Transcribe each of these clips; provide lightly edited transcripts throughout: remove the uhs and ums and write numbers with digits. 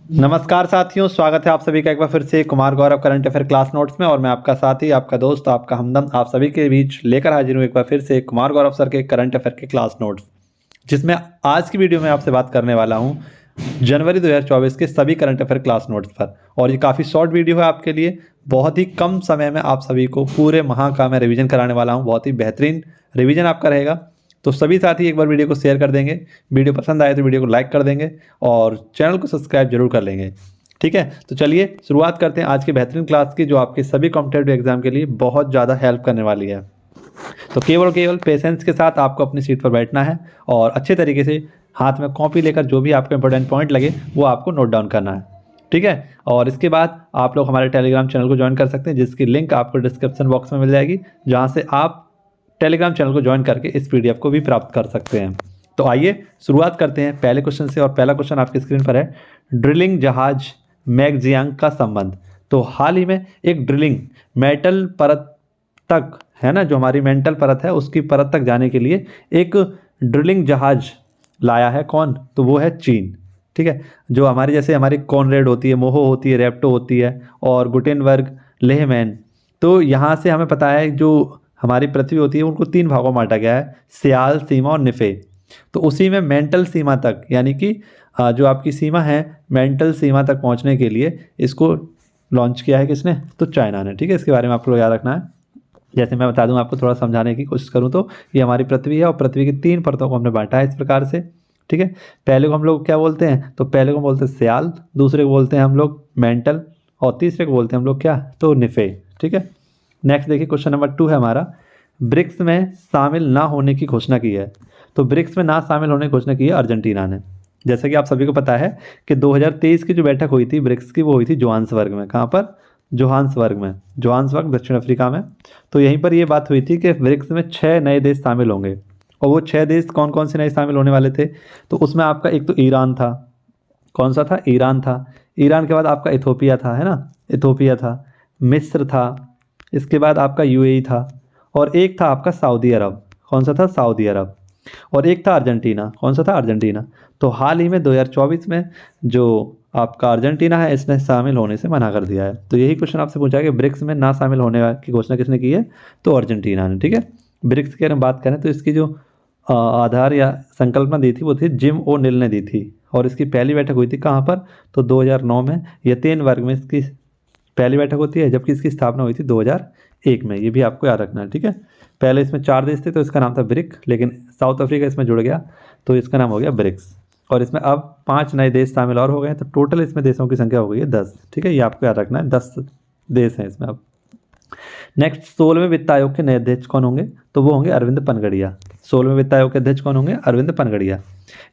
नमस्कार साथियों, स्वागत है आप सभी का एक बार फिर से Kumar Gaurav current affair class notes में। और मैं आपका साथी, आपका दोस्त, आपका हमदम आप सभी के बीच लेकर हाजिर हूँ एक बार फिर से कुमार गौरव सर के करंट अफेयर के क्लास नोट्स, जिसमें आज की वीडियो में आपसे बात करने वाला हूँ जनवरी 2024 के सभी करंट अफेयर क्लास नोट्स पर। और ये काफ़ी शॉर्ट वीडियो है आपके लिए, बहुत ही कम समय में आप सभी को पूरे माह का मैं रिवीजन कराने वाला हूँ। बहुत ही बेहतरीन रिवीजन आपका रहेगा। तो सभी साथी एक बार वीडियो को शेयर कर देंगे, वीडियो पसंद आए तो वीडियो को लाइक कर देंगे और चैनल को सब्सक्राइब जरूर कर लेंगे। ठीक है, तो चलिए शुरुआत करते हैं आज की बेहतरीन क्लास की, जो आपके सभी कॉम्पिटेटिव एग्जाम के लिए बहुत ज़्यादा हेल्प करने वाली है। तो केवल पेशेंस के साथ आपको अपनी सीट पर बैठना है और अच्छे तरीके से हाथ में कॉपी लेकर जो भी आपको इंपॉर्टेंट पॉइंट लगे वो आपको नोट डाउन करना है। ठीक है, और इसके बाद आप लोग हमारे टेलीग्राम चैनल को ज्वाइन कर सकते हैं, जिसकी लिंक आपको डिस्क्रिप्शन बॉक्स में मिल जाएगी, जहाँ से आप टेलीग्राम चैनल को ज्वाइन करके इस पीडीएफ को भी प्राप्त कर सकते हैं। तो आइए शुरुआत करते हैं पहले क्वेश्चन से। और पहला क्वेश्चन आपकी स्क्रीन पर है, ड्रिलिंग जहाज मैगजियांग का संबंध। तो हाल ही में एक ड्रिलिंग मेटल परत तक है ना, जो हमारी मेंटल परत है उसकी परत तक जाने के लिए एक ड्रिलिंग जहाज लाया है। कौन? तो वो है चीन। ठीक है, जो हमारी जैसे हमारी कॉनरेड होती है, मोहो होती है, रेप्टो होती है और गुटेनबर्ग, लेहमैन। तो यहाँ से हमें पता है जो हमारी पृथ्वी होती है उनको 3 भागों में बांटा गया है, सियाल, सीमा और निफे। तो उसी में मेंटल सीमा तक, यानी कि जो आपकी सीमा है मेंटल सीमा तक पहुंचने के लिए इसको लॉन्च किया है किसने? तो चाइना ने। ठीक है, इसके बारे में आपको याद रखना है। जैसे मैं बता दूं आपको, थोड़ा समझाने की कोशिश करूं तो ये हमारी पृथ्वी है और पृथ्वी की 3 परतों को हमने बांटा है इस प्रकार से। ठीक है, पहले को हम लोग क्या बोलते हैं? तो पहले को बोलते हैं सियाल, दूसरे को बोलते हैं हम लोग मेंटल और तीसरे को बोलते हैं हम लोग क्या? तो निफे। ठीक है, नेक्स्ट देखिए, क्वेश्चन नंबर 2 है हमारा, ब्रिक्स में शामिल ना होने की घोषणा की है। तो ब्रिक्स में ना शामिल होने की घोषणा की है अर्जेंटीना ने। जैसे कि आप सभी को पता है कि 2023 की जो बैठक हुई थी ब्रिक्स की, वो हुई थी जोहान्सबर्ग में। कहाँ पर? जोहान्सबर्ग में, जोहान्सबर्ग दक्षिण अफ्रीका में। तो यहीं पर ये बात हुई थी कि ब्रिक्स में 6 नए देश शामिल होंगे। और वो 6 देश कौन कौन से नए शामिल होने वाले थे? तो उसमें आपका एक तो ईरान था। कौन सा था? ईरान था। ईरान के बाद आपका इथोपिया था, है ना, इथोपिया था, मिस्र था, इसके बाद आपका यूएई था, और एक था आपका सऊदी अरब। कौन सा था? सऊदी अरब। और एक था अर्जेंटीना। कौन सा था? अर्जेंटीना। तो हाल ही में 2024 में जो आपका अर्जेंटीना है इसने शामिल होने से मना कर दिया है। तो यही क्वेश्चन आपसे पूछा कि ब्रिक्स में ना शामिल होने की घोषणा किसने की है? तो अर्जेंटीना ने। ठीक है, ब्रिक्स की अगर हम बात करें तो इसकी जो आधार या संकल्पना दी थी वो थी जिम ओ निल ने दी थी। और इसकी पहली बैठक हुई थी कहाँ पर? तो 2009 में एथेंसबर्ग में इसकी पहली बैठक होती है, जबकि इसकी स्थापना हुई थी 2001 में। ये भी आपको याद रखना है। ठीक है, पहले इसमें 4 देश थे तो इसका नाम था ब्रिक, लेकिन साउथ अफ्रीका इसमें जुड़ गया तो इसका नाम हो गया ब्रिक्स। और इसमें अब 5 नए देश शामिल और हो गए हैं, तो टोटल इसमें देशों की संख्या हो गई है 10। ठीक है, ये आपको याद रखना है, 10 देश हैं इसमें अब। नेक्स्ट, 16वें वित्त आयोग के नए अध्यक्ष कौन होंगे? तो वो होंगे अरविंद पनगड़िया। 16वें वित्त आयोग के अध्यक्ष कौन होंगे? अरविंद पनगड़िया।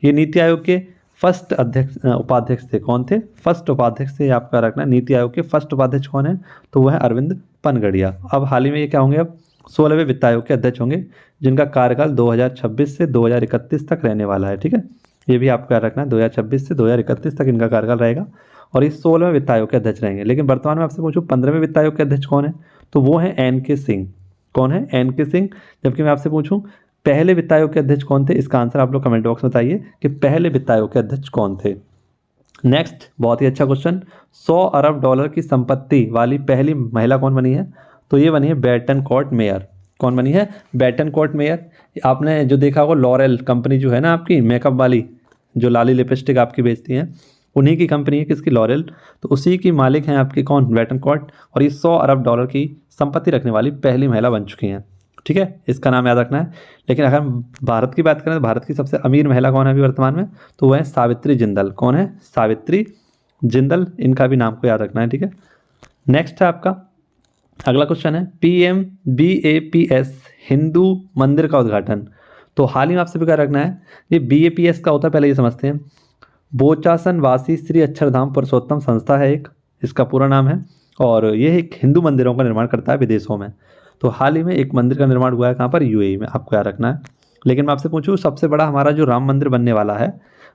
ये नीति आयोग के फर्स्ट उपाध्यक्ष थे। कौन थे? फर्स्ट उपाध्यक्ष थे, आपका रखना। नीति आयोग के फर्स्ट उपाध्यक्ष कौन है? तो वह है अरविंद पनगड़िया। अब हाल ही में ये क्या होंगे? अब 16वें वित्त आयोग के अध्यक्ष होंगे, जिनका कार्यकाल 2026 से 2031 तक रहने वाला है। ठीक है, ये भी आपको याद रखना है, 2026 से 2031 तक इनका कार्यकाल रहेगा और ये 16वें वित्त आयोग के अध्यक्ष रहेंगे। लेकिन वर्तमान में आपसे पूछूं 15वें वित्त आयोग के अध्यक्ष कौन है? तो वो है एन.के. सिंह। कौन है? एन.के. सिंह। जबकि मैं आपसे पूछूं पहले वित्त आयोग के अध्यक्ष कौन थे? इसका आंसर आप लोग कमेंट बॉक्स में बताइए कि पहले वित्त आयोग के अध्यक्ष कौन थे। नेक्स्ट, बहुत ही अच्छा क्वेश्चन, 100 अरब डॉलर की संपत्ति वाली पहली महिला कौन बनी है? तो ये बनी है बेटनकॉर्ट मेयर। कौन बनी है? बेटनकॉर्ट मेयर। आपने जो देखा होगा लॉरेल कंपनी जो है ना आपकी मेकअप वाली, जो लाली लिपस्टिक आपकी बेचती हैं, उन्हीं की कंपनी है किसकी? लॉरेल। तो उसी की मालिक हैं आपकी कौन? बेटनकॉर्ट। और ये 100 अरब डॉलर की संपत्ति रखने वाली पहली महिला बन चुकी हैं। ठीक है, इसका नाम याद रखना है। लेकिन अगर हम भारत की बात करें तो भारत की सबसे अमीर महिला कौन है अभी वर्तमान में? तो वह है सावित्री जिंदल। कौन है? सावित्री जिंदल। इनका भी नाम को याद रखना है। ठीक है, नेक्स्ट है आपका अगला क्वेश्चन है, PMBAPS हिंदू मंदिर का उद्घाटन। तो हाल ही में आपसे भी क्या रखना है, ये BAPS का होता है, पहले ये समझते हैं। बोचासन वासी श्री अक्षरधाम पुरुषोत्तम संस्था है एक, इसका पूरा नाम है। और ये एक हिंदू मंदिरों का निर्माण करता है विदेशों में। तो हाल ही में एक मंदिर का निर्माण हुआ है, कहाँ पर? यूएई में, आपको याद रखना है। लेकिन मैं आपसे पूछूं सबसे बड़ा हमारा जो राम मंदिर बनने वाला है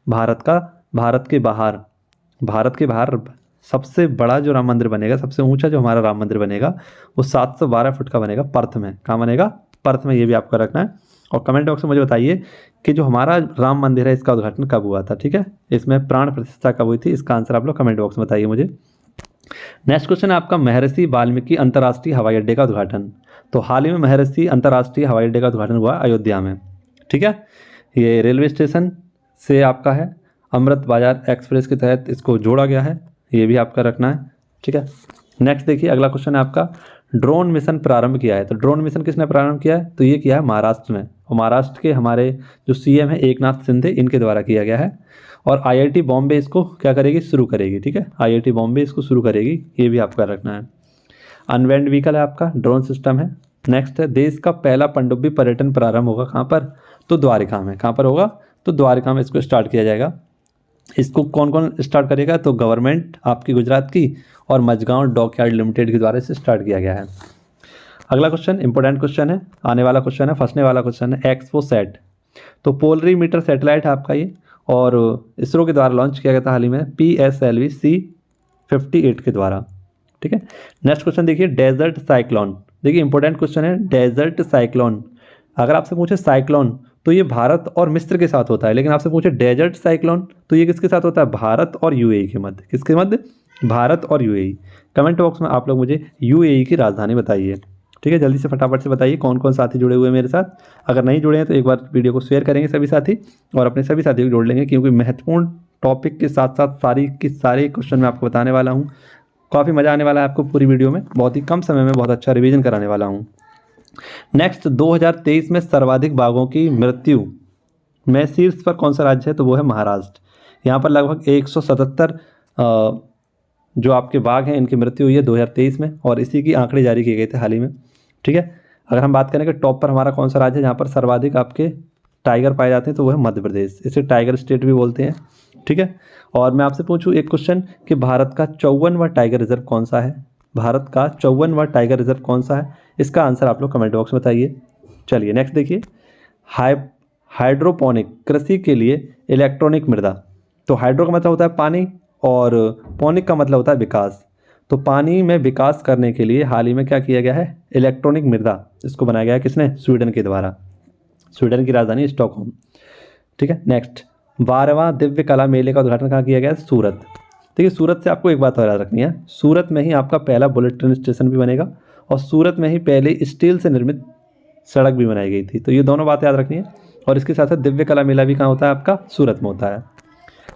भारत का, भारत के बाहर सबसे बड़ा जो राम मंदिर बनेगा, सबसे ऊंचा जो हमारा राम मंदिर बनेगा, वो 712 फुट का बनेगा पर्थ में। कहाँ बनेगा? पर्थ में। ये भी आपको रखना है। और कमेंट बॉक्स में मुझे बताइए कि जो हमारा राम मंदिर है इसका उद्घाटन कब हुआ था, ठीक है, इसमें प्राण प्रतिष्ठा कब हुई थी, इसका आंसर आप लोग कमेंट बॉक्स में बताइए मुझे। नेक्स्ट क्वेश्चन है आपका महर्षि वाल्मीकि अंतर्राष्ट्रीय हवाई अड्डे का उद्घाटन। तो हाल ही में महर्षि अंतर्राष्ट्रीय हवाई अड्डे का उद्घाटन हुआ अयोध्या में, ठीक है। ये रेलवे स्टेशन से आपका है, अमृत बाजार एक्सप्रेस के तहत इसको जोड़ा गया है, ये भी आपका रखना है, ठीक है। नेक्स्ट देखिए अगला क्वेश्चन है आपका ड्रोन मिशन प्रारंभ किया है। तो ड्रोन मिशन किसने प्रारंभ किया है, तो ये किया है महाराष्ट्र ने, और महाराष्ट्र के हमारे जो सीएम है एकनाथ शिंदे, इनके द्वारा किया गया है। और आईआईटी बॉम्बे इसको क्या करेगी, शुरू करेगी, ठीक है, आईआईटी बॉम्बे इसको शुरू करेगी, ये भी आपका रखना है। अनमैन्ड व्हीकल है आपका, ड्रोन सिस्टम है। नेक्स्ट है देश का पहला पनडुब्बी पर्यटन प्रारंभ होगा कहाँ पर, तो द्वारिका में। कहाँ पर होगा, तो द्वारिका में इसको स्टार्ट किया जाएगा। इसको कौन कौन स्टार्ट करेगा, तो गवर्नमेंट आपकी गुजरात की और मझगांव डॉकयार्ड लिमिटेड के द्वारा इसे स्टार्ट किया गया है। अगला क्वेश्चन इंपॉर्टेंट क्वेश्चन है, आने वाला क्वेश्चन है, फंसने वाला क्वेश्चन है, एक्सपोसैट। तो पोलरीमीटर सैटेलाइट है आपका ये, और इसरो के द्वारा लॉन्च किया गया था हाल ही में PSLV C58 के द्वारा, ठीक है। नेक्स्ट क्वेश्चन देखिए डेजर्ट साइक्लोन। देखिए इंपॉर्टेंट क्वेश्चन है डेजर्ट साइक्लोन। अगर आपसे पूछे साइक्लोन तो ये भारत और मिस्र के साथ होता है, लेकिन आपसे पूछे डेजर्ट साइक्लोन तो ये किसके साथ होता है, भारत और यूएई के मध्य। किसके मध्य, भारत और यूएई। कमेंट बॉक्स में आप लोग मुझे यूएई की राजधानी बताइए, ठीक है। जल्दी से फटाफट से बताइए कौन कौन साथी जुड़े हुए हैं मेरे साथ। अगर नहीं जुड़े हैं तो एक बार वीडियो को शेयर करेंगे सभी साथी, और अपने सभी साथियों को जोड़ लेंगे, क्योंकि महत्वपूर्ण टॉपिक के साथ साथ सारे क्वेश्चन मैं आपको बताने वाला हूँ। काफ़ी मज़ा आने वाला है आपको पूरी वीडियो में, बहुत ही कम समय में बहुत अच्छा रिवीजन कराने वाला हूँ। नेक्स्ट 2023 में सर्वाधिक बाघों की मृत्यु में शीर्ष पर कौन सा राज्य है, तो वो है महाराष्ट्र। यहाँ पर लगभग 177 जो आपके बाघ हैं इनकी मृत्यु हुई है 2023 में, और इसी की आंकड़े जारी किए गए थे हाल ही में, ठीक है। अगर हम बात करें कि टॉप पर हमारा कौन सा राज्य है जहाँ पर सर्वाधिक आपके टाइगर पाए जाते हैं, तो वो है मध्य प्रदेश, इसे टाइगर स्टेट भी बोलते हैं, ठीक है। और मैं आपसे पूछूं एक क्वेश्चन कि भारत का 54वां टाइगर रिजर्व कौन सा है, भारत का 54वां टाइगर रिजर्व कौन सा है, इसका आंसर आप लोग कमेंट बॉक्स में बताइए। चलिए नेक्स्ट देखिए हाइड्रोपोनिक कृषि के लिए इलेक्ट्रॉनिक मृदा। तो हाइड्रो का मतलब होता है पानी, और पोनिक का मतलब होता है विकास। तो पानी में विकास करने के लिए हाल ही में क्या किया गया है, इलेक्ट्रॉनिक मृदा, इसको बनाया गया है किसने, स्वीडन के द्वारा, स्वीडन की राजधानी स्टॉकहोम, ठीक है। नेक्स्ट 12वां दिव्य कला मेले का उद्घाटन कहाँ किया गया है, सूरत। देखिए सूरत से आपको एक बात और याद रखनी है, सूरत में ही आपका पहला बुलेट ट्रेन स्टेशन भी बनेगा, और सूरत में ही पहले स्टील से निर्मित सड़क भी बनाई गई थी। तो ये दोनों बातें याद रखनी है, और इसके साथ साथ दिव्य कला मेला भी कहाँ होता है, आपका सूरत में होता है।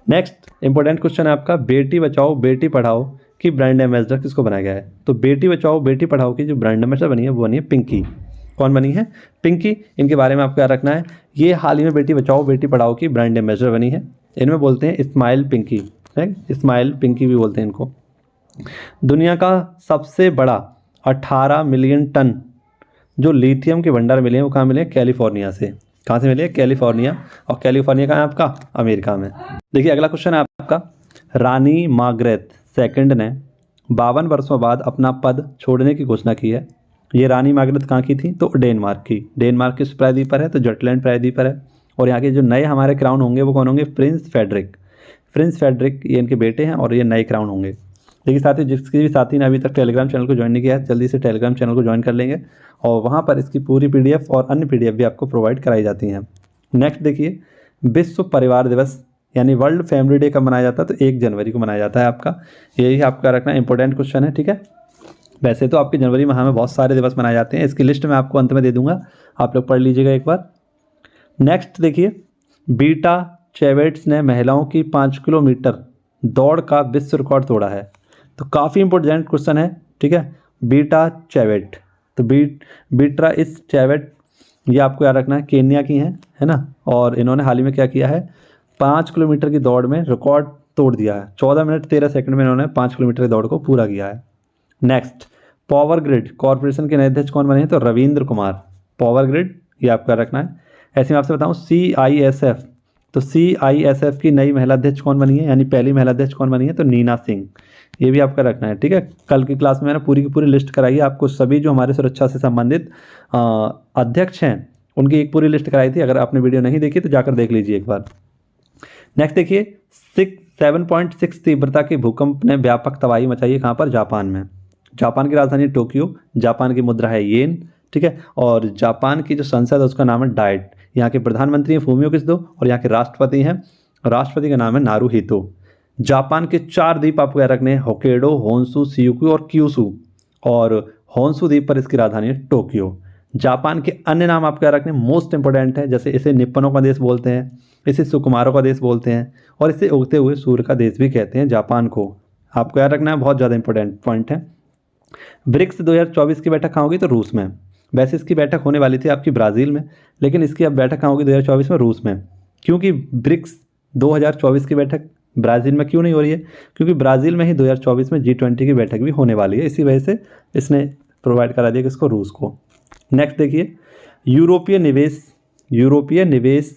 नेक्स्ट इंपॉर्टेंट क्वेश्चन है आपका बेटी बचाओ बेटी पढ़ाओ की ब्रांड एम्बेसडर किसको बनाया गया है। तो बेटी बचाओ बेटी पढ़ाओ की जो ब्रांड एम्बेसडर बनी है वो बनी है पिंकी। कौन बनी है, पिंकी। इनके बारे में आपको याद रखना है, ये हाल ही में बेटी बचाओ बेटी पढ़ाओ की ब्रांड एम्बेसडर बनी है। इनमें बोलते हैं स्माइल पिंकी, है स्माइल पिंकी भी बोलते हैं इनको। दुनिया का सबसे बड़ा 18 मिलियन टन जो लिथियम के भंडार मिले हैं वो कहाँ मिले, कैलिफोर्निया से। कहाँ से मिले, कैलिफोर्निया। और कैलिफोर्निया कहाँ है आपका, अमेरिका में। देखिए अगला क्वेश्चन है आपका रानी मार्गरेट सेकंड ने 52 वर्षों बाद अपना पद छोड़ने की घोषणा की है। ये रानी मार्गरेट कहाँ की थी, तो डेनमार्क की। डेनमार्क किस प्रायद्वीप पर है, तो जुटलैंड प्रायद्वीप पर है। और यहाँ के जो नए हमारे क्राउन होंगे वो कौन होंगे, प्रिंस फेडरिक। प्रिंस फेडरिक ये इनके बेटे हैं, और ये नए क्राउन होंगे। देखिए साथी जिसके भी साथी ने अभी तक टेलीग्राम चैनल को ज्वाइन नहीं किया है, जल्दी से टेलीग्राम चैनल को ज्वाइन कर लेंगे, और वहाँ पर इसकी पूरी PDF और अन्य PDF भी आपको प्रोवाइड कराई जाती हैं। नेक्स्ट देखिए विश्व परिवार दिवस यानी वर्ल्ड फैमिली डे कब मनाया जाता है, तो 1 जनवरी को मनाया जाता है आपका। यही आपका रखना इंपॉर्टेंट क्वेश्चन है, ठीक है। वैसे तो आपके जनवरी माह में बहुत सारे दिवस मनाए जाते हैं, इसकी लिस्ट मैं आपको अंत में दे दूंगा, आप लोग पढ़ लीजिएगा एक बार। नेक्स्ट देखिए बीटा चैवेट्स ने महिलाओं की 5 किलोमीटर दौड़ का विश्व रिकॉर्ड तोड़ा है। तो काफ़ी इंपॉर्टेंट क्वेश्चन है, ठीक है। बीटा चैवेट, तो बीट्रा इस चैवेट ये आपको याद रखना है, केन्या की है ना। और इन्होंने हाल ही में क्या किया है, 5 किलोमीटर की दौड़ में रिकॉर्ड तोड़ दिया है। 14 मिनट 13 सेकंड में इन्होंने 5 किलोमीटर की दौड़ को पूरा किया है। नेक्स्ट पावर ग्रिड कॉर्पोरेशन के नए अध्यक्ष कौन बने हैं, तो रविंद्र कुमार। पावर ग्रिड ये आपका रखना है। ऐसे में आपसे बताऊँ CISF, तो CISF की नई महिला अध्यक्ष कौन बनी है, यानी पहली महिला अध्यक्ष कौन बनी है, तो नीना सिंह। ये भी आपका रखना है, ठीक है। कल की क्लास में मैंने पूरी की पूरी लिस्ट कराई है आपको, सभी जो हमारे सुरक्षा से संबंधित अध्यक्ष हैं उनकी एक पूरी लिस्ट कराई थी। अगर आपने वीडियो नहीं देखी तो जाकर देख लीजिए एक बार। नेक्स्ट देखिए 7.6 तीव्रता के भूकंप ने व्यापक तबाही मचाई है, कहाँ पर, जापान में। जापान की राजधानी टोक्यो, जापान की मुद्रा है येन, ठीक है। और जापान की जो संसद है उसका नाम है डाइट। यहाँ के प्रधानमंत्री हैं फूमियो किशिडो और यहाँ के राष्ट्रपति हैं, राष्ट्रपति का नाम है नारुहितो। जापान के 4 द्वीप आपको याद रखने हैं, होक्काइडो, होन्शु, शियुकु और क्यूशु, और होन्शु द्वीप पर इसकी राजधानी है टोक्यो। जापान के अन्य नाम आपको याद रखने मोस्ट इंपॉर्टेंट है, जैसे इसे निप्पनों का देश बोलते हैं, इसे सुकुमारों का देश बोलते हैं और इसे उगते हुए सूर्य का देश भी कहते हैं जापान को। आपको याद रखना है, बहुत ज़्यादा इंपॉर्टेंट पॉइंट है। ब्रिक्स 2024 की बैठक कहाँ होगी? तो रूस में। वैसे इसकी बैठक होने वाली थी आपकी ब्राज़ील में, लेकिन इसकी अब बैठक कहाँ होगी 2024 में? रूस में। क्योंकि ब्रिक्स 2024 की बैठक ब्राज़ील में क्यों नहीं हो रही है? क्योंकि ब्राज़ील में ही 2024 में G20 की बैठक भी होने वाली है, इसी वजह से इसने प्रोवाइड करा दिया किसको? रूस को। नेक्स्ट देखिए, यूरोपीय निवेश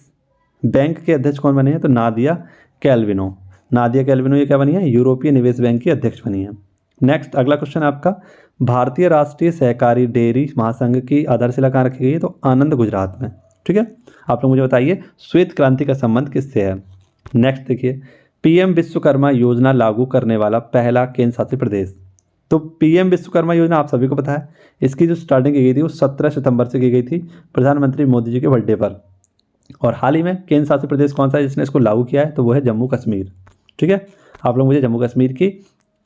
बैंक के अध्यक्ष कौन बने हैं? तो नादिया कैल्विनो। नादिया कैल्विनो ये क्या बनी है? यूरोपीय निवेश बैंक की अध्यक्ष बनी है। नेक्स्ट अगला क्वेश्चन आपका, भारतीय राष्ट्रीय सहकारी डेयरी महासंघ की आधारशिला कहाँ रखी गई है? तो आनंद, गुजरात में। ठीक है, आप लोग मुझे बताइए श्वेत क्रांति का संबंध किससे है? नेक्स्ट देखिए, पीएम विश्वकर्मा योजना लागू करने वाला पहला केंद्र शासित प्रदेश। तो पीएम विश्वकर्मा योजना आप सभी को पता है, इसकी जो स्टार्टिंग की गई थी वो 17 सितंबर से की गई थी प्रधानमंत्री मोदी जी के बर्थडे पर। और हाल ही में केंद्र शासित प्रदेश कौन सा है जिसने इसको लागू किया है? तो वो है जम्मू कश्मीर। ठीक है, आप लोग मुझे जम्मू कश्मीर की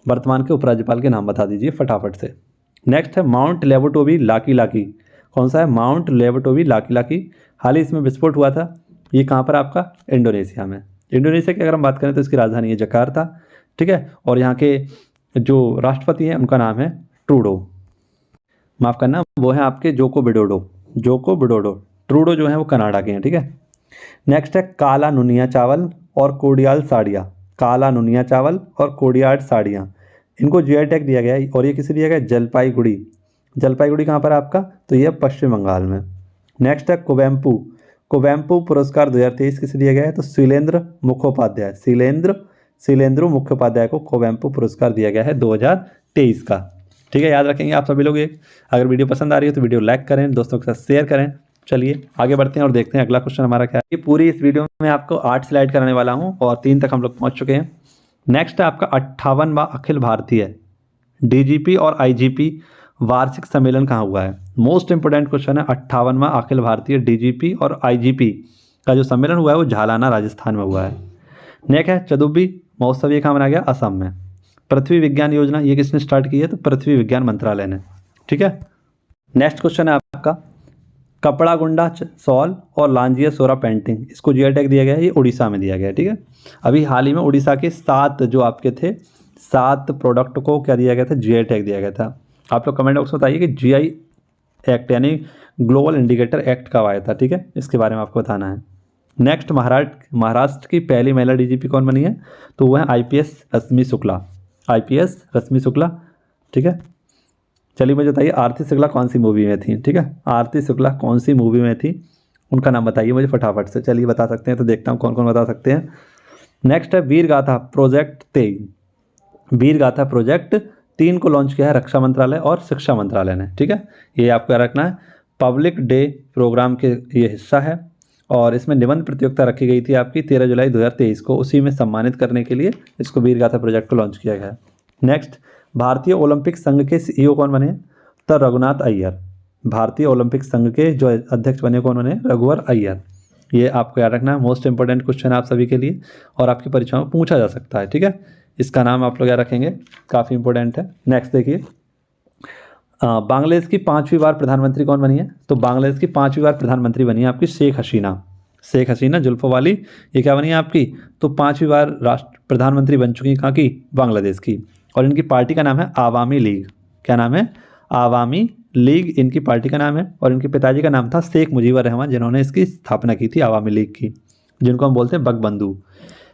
वर्तमान के उपराज्यपाल के नाम बता दीजिए फटाफट से। नेक्स्ट है माउंट लेवोटोवी लाकी लाकी। कौन सा है? Mount Lewotobi Laki Laki. हाल ही इसमें विस्फोट हुआ था, ये कहाँ पर? आपका इंडोनेशिया में। इंडोनेशिया की अगर हम बात करें तो इसकी राजधानी है जकार्ता। ठीक है, और यहाँ के जो राष्ट्रपति हैं उनका नाम है ट्रूडो, माफ़ करना वो है आपके जोको विडोडो। ट्रूडो जो है वो कनाडा के हैं। ठीक है, नेक्स्ट है काला नुनिया चावल और कोडियाल साड़ियाँ। काला नुनिया चावल और कोडियाल साड़ियाँ, इनको जीआई टैग दिया गया है। और ये किसे दिया गया? जलपाईगुड़ी। जलपाईगुड़ी कहाँ पर आपका? तो ये पश्चिम बंगाल में। नेक्स्ट है कुवेम्पू पुरस्कार 2023 किसे दिया गया है? तो शैलेंद्र मुखोपाध्याय को कुवेम्पू पुरस्कार दिया गया है 2023 का। ठीक है, याद रखेंगे आप सभी लोग। अगर वीडियो पसंद आ रही है तो वीडियो लाइक करें, दोस्तों के साथ शेयर करें। चलिए आगे बढ़ते हैं और देखते हैं अगला क्वेश्चन हमारा क्या है। ये पूरी इस वीडियो में आपको 8 स्लाइड कराने वाला हूँ और 3 तक हम लोग पहुँच चुके हैं। नेक्स्ट है आपका 58वां अखिल भारतीय डीजीपी और आईजीपी वार्षिक सम्मेलन कहाँ हुआ है? मोस्ट इंपोर्टेंट क्वेश्चन है। 58वां अखिल भारतीय डीजीपी और आईजीपी का जो सम्मेलन हुआ है वो झालाना राजस्थान में हुआ है। नेक्स्ट है चदुब्बी महोत्सव, ये कहाँ मनाया गया? असम में। पृथ्वी विज्ञान योजना ये किसने स्टार्ट की है? तो पृथ्वी विज्ञान मंत्रालय ने। ठीक है, नेक्स्ट क्वेश्चन है आपका कपड़ा गुंडा सॉल और लांजिया सोरा पेंटिंग, इसको जीआई टैग दिया गया है, ये उड़ीसा में दिया गया है। ठीक है, अभी हाल ही में उड़ीसा के 7 जो आपके थे 7 प्रोडक्ट को क्या दिया गया था? जीआई टैग दिया गया था। आप लोग कमेंट बॉक्स में बताइए कि जीआई एक्ट यानी ग्लोबल इंडिकेटर एक्ट कब आया था। ठीक है, इसके बारे में आपको बताना है। नेक्स्ट महाराष्ट्र की पहली महिला डीजीपी कौन बनी है? तो वह है आईपीएस रश्मि शुक्ला। ठीक है, चलिए मुझे बताइए आरती शुक्ला कौन सी मूवी में थी? ठीक है, आरती शुक्ला कौन सी मूवी में थी, उनका नाम बताइए मुझे फटाफट से। चलिए बता सकते हैं तो देखता हूँ कौन कौन बता सकते हैं। नेक्स्ट है वीरगाथा प्रोजेक्ट 3 को लॉन्च किया है रक्षा मंत्रालय और शिक्षा मंत्रालय ने। ठीक है, ये आपको याद रखना है। पब्लिक डे प्रोग्राम के ये हिस्सा है और इसमें निबंध प्रतियोगिता रखी गई थी आपकी 13 जुलाई 2023 को, उसी में सम्मानित करने के लिए इसको वीरगाथा प्रोजेक्ट को लॉन्च किया गया है। नेक्स्ट भारतीय ओलंपिक संघ के सीईओ कौन बने? तो रघुनाथ अय्यर। भारतीय ओलंपिक संघ के जो अध्यक्ष बने कौन बने? रघुवर अय्यर। ये आपको याद रखना है, मोस्ट इंपोर्टेंट क्वेश्चन है आप सभी के लिए और आपकी परीक्षा में पूछा जा सकता है। ठीक है, इसका नाम आप लोग याद रखेंगे, काफ़ी इंपॉर्टेंट है। नेक्स्ट देखिए बांग्लादेश की 5वीं बार प्रधानमंत्री कौन बनी है? तो बांग्लादेश की 5वीं बार प्रधानमंत्री बनी है आपकी शेख हसीना जुल्फों वाली। ये क्या बनी है आपकी? तो 5वीं बार प्रधानमंत्री बन चुकी कहाँ की? बांग्लादेश की। और इनकी पार्टी का नाम है आवामी लीग। क्या नाम है? आवामी लीग इनकी पार्टी का नाम है। और इनके पिताजी का नाम था शेख मुजीबुर रहमान, जिन्होंने इसकी स्थापना की थी आवामी लीग की, जिनको हम बोलते हैं बंगबंधु।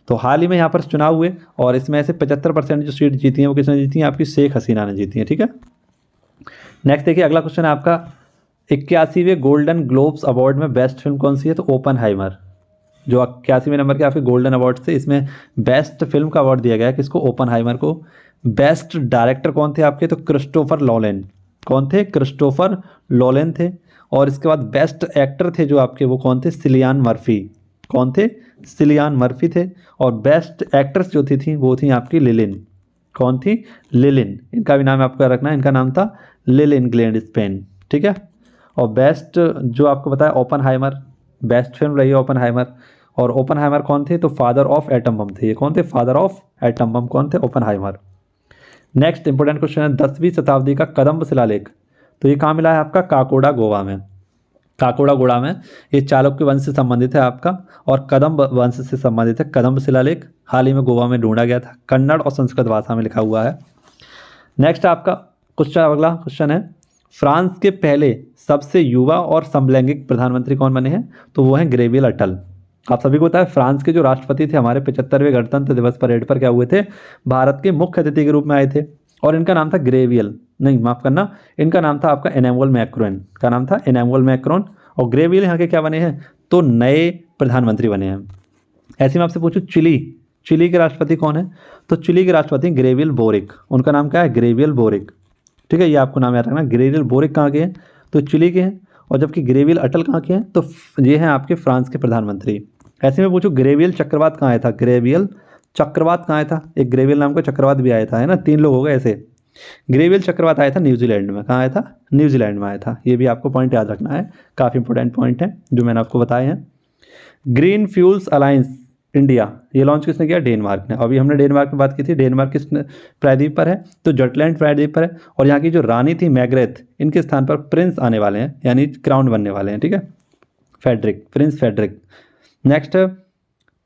तो हाल ही में यहाँ पर चुनाव हुए और इसमें से 75% जो सीट जीती हैं वो किसने जीती हैं? आपकी शेख हसीना ने जीती हैं। ठीक है, नेक्स्ट देखिए अगला क्वेश्चन है आपका 81वें गोल्डन ग्लोब्स अवार्ड में बेस्ट फिल्म कौन सी है? तो ओपनहाइमर। जो 81वें नंबर के आपके गोल्डन अवार्ड थे इसमें बेस्ट फिल्म का अवार्ड दिया गया है किसको? ओपनहाइमर को। बेस्ट डायरेक्टर कौन थे आपके? तो क्रिस्टोफर नोलन। कौन थे? क्रिस्टोफर नोलन थे। और इसके बाद बेस्ट एक्टर थे जो आपके वो कौन थे? सिलियान मर्फी। कौन थे? सिलियान मर्फी थे। और बेस्ट एक्ट्रेस जो थी वो थी आपकी लिलिन। कौन थी? लिलिन। इनका भी नाम आपको रखना है, इनका नाम था लिलिन ग्लैडस्टेन। ठीक है, और बेस्ट जो आपको बताया ओपनहाइमर, बेस्ट फिल्म रही है ओपनहाइमर। और ओपनहाइमर कौन थे? तो फादर ऑफ एटम बम थे। ये कौन थे? फादर ऑफ एटम बम कौन थे? ओपनहाइमर। नेक्स्ट इंपॉर्टेंट क्वेश्चन है 10वीं शताब्दी का कदम्ब शिलालेख, तो ये कहाँ मिला है आपका? काकोडा गोवा में। काकोडा गोड़ा में ये चालुक्य वंश से संबंधित है आपका, और कदम्ब वंश से संबंधित है। कदम्ब शिलालेख हाल ही में गोवा में ढूंढा गया था, कन्नड़ और संस्कृत भाषा में लिखा हुआ है। नेक्स्ट आपका क्वेश्चन, अगला क्वेश्चन है फ्रांस के पहले सबसे युवा और समलैंगिक प्रधानमंत्री कौन बने हैं? तो वो हैं ग्रेवियल अटल। आप सभी को पता है फ्रांस के जो राष्ट्रपति थे हमारे 75वें गणतंत्र दिवस परेड पर क्या हुए थे? भारत के मुख्य अतिथि के रूप में आए थे, और इनका नाम था ग्रेवियल, नहीं माफ करना, इनका नाम था आपका इमैनुअल मैक्रोन। का नाम था इमैनुअल मैक्रोन। और ग्रेवियल यहाँ के क्या बने हैं? तो नए प्रधानमंत्री बने हैं। ऐसे में आपसे पूछूं चिली के राष्ट्रपति कौन है? तो चिली के राष्ट्रपति ग्रेवियल बोरिक। उनका नाम क्या है? Gabriel boric. ठीक है, ये आपको नाम याद रखना। ग्रेवियल बोरिक कहाँ के हैं? तो चिली के हैं। और जबकि ग्रेवियल अटल कहाँ के हैं? तो ये हैं आपके फ्रांस के प्रधानमंत्री। ऐसे में पूछो ग्रेवियल चक्रवात कहाँ आया था? ग्रेवियल चक्रवात कहाँ आया था? एक ग्रेवियल नाम का चक्रवात भी आया था, है ना, 3 लोग हो गए ऐसे। ग्रेवियल चक्रवात आया था न्यूजीलैंड में। कहाँ आया था? न्यूजीलैंड में आया था। ये भी आपको पॉइंट याद रखना है, काफ़ी इंपॉर्टेंट पॉइंट है जो मैंने आपको बताए हैं। ग्रीन फ्यूल्स अलायंस इंडिया, ये लॉन्च किसने किया? डेनमार्क ने। अभी हमने डेनमार्क में बात की थी। डेनमार्क किस प्रायद्वीप पर है? तो जटलैंड प्रायद्वीप पर है। और यहाँ की जो रानी थी मैग्रेथ, इनके स्थान पर प्रिंस आने वाले हैं, यानी क्राउन बनने वाले हैं। ठीक है, फेडरिक, प्रिंस फेडरिक। नेक्स्ट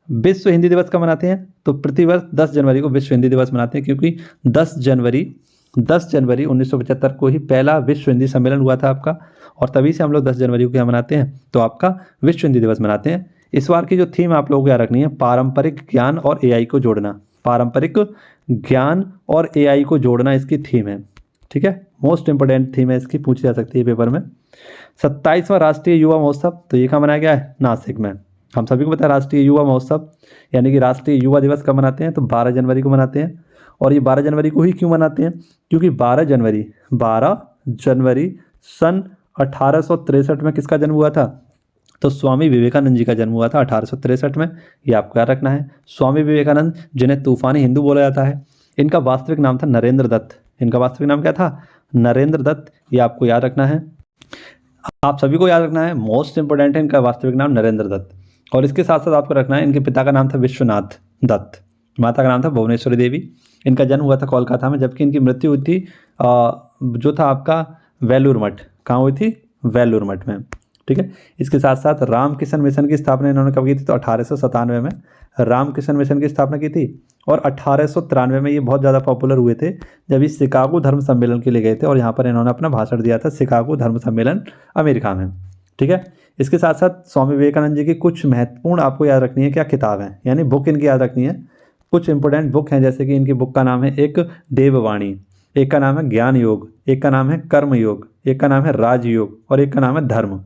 विश्व हिंदी दिवस कब मनाते हैं? तो प्रतिवर्ष 10 जनवरी को विश्व हिंदी दिवस मनाते हैं, क्योंकि 10 जनवरी 1975 को ही पहला विश्व हिंदी सम्मेलन हुआ था आपका, और तभी से हम लोग 10 जनवरी को क्या मनाते हैं? तो आपका विश्व हिंदी दिवस मनाते हैं। इस बार की जो थीम आप लोगों को याद रखनी है, पारंपरिक ज्ञान और एआई को जोड़ना। पारंपरिक ज्ञान और एआई को जोड़ना इसकी थीम है। ठीक है, मोस्ट इंपोर्टेंट थीम है इसकी, पूछी जा सकती है पेपर में। 27वां राष्ट्रीय युवा महोत्सव, तो ये कहाँ मनाया गया है? नासिक में। हम सभी को पता है राष्ट्रीय युवा महोत्सव यानी कि राष्ट्रीय युवा दिवस कब मनाते हैं? तो 12 जनवरी को मनाते हैं। और ये 12 जनवरी को ही क्यों मनाते हैं? क्योंकि 12 जनवरी सन 1863 में किसका जन्म हुआ था? तो स्वामी विवेकानंद जी का जन्म हुआ था 1863 में। ये आपको याद रखना है। स्वामी विवेकानंद, जिन्हें तूफानी हिंदू बोला जाता है, इनका वास्तविक नाम था नरेंद्र दत्त। इनका वास्तविक नाम क्या था? नरेंद्र दत्त। ये आपको याद रखना है, आप सभी को याद रखना है, मोस्ट इंपोर्टेंट है इनका वास्तविक नाम नरेंद्र दत्त। और इसके साथ साथ आपको रखना है इनके पिता का नाम था विश्वनाथ दत्त, माता का नाम था भुवनेश्वरी देवी। इनका जन्म हुआ था कोलकाता में, जबकि इनकी मृत्यु हुई थी जो था आपका वेलूर मठ। कहाँ हुई थी? वेलूर मठ में। ठीक है, इसके साथ साथ रामकिशन मिशन की स्थापना इन्होंने कब की थी? तो 1897 में रामकिशन मिशन की स्थापना की थी। और 1893 में ये बहुत ज़्यादा पॉपुलर हुए थे जब ये शिकागो धर्म सम्मेलन के लिए गए थे, और यहाँ पर इन्होंने अपना भाषण दिया था, शिकागो धर्म सम्मेलन अमेरिका में। ठीक है, इसके साथ साथ स्वामी विवेकानंद जी की कुछ महत्वपूर्ण आपको याद रखनी है क्या किताब है, यानी बुक इनकी याद रखनी है। कुछ इंपॉर्टेंट बुक हैं, जैसे कि इनकी बुक का नाम है एक देववाणी, एक का नाम है ज्ञान योग, एक का नाम है कर्म योग, एक का नाम है राजयोग, और एक का नाम है धर्म।